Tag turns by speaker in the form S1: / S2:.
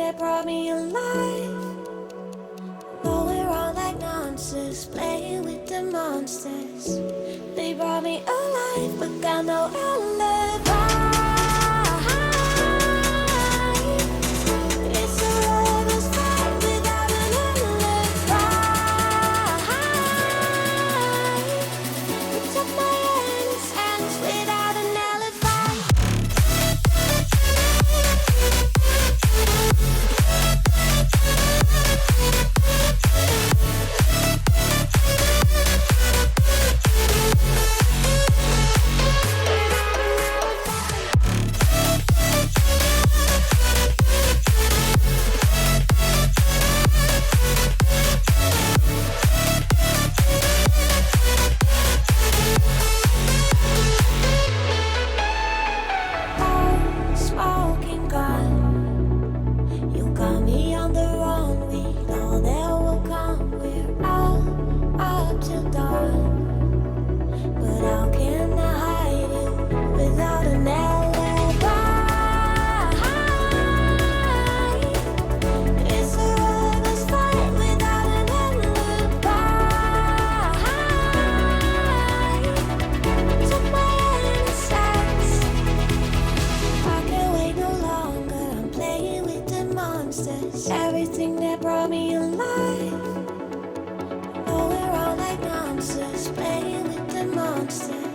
S1: that brought me alive. Going around like monsters, playing with the monsters. They brought me alive, but got no alibi. It's a rebel's fight without an alibi. It's up my hands without an alibi. Smoking gun, you got me on the run. We know that will come. We're out up till dawn, but how can I hide you without an alibi? It's a rebel's fight without an alibi. Took my innocence. I can't wait no longer. I'm playing with the monsters. Everything that brought me alive. Going around like monsters, playing with the monsters.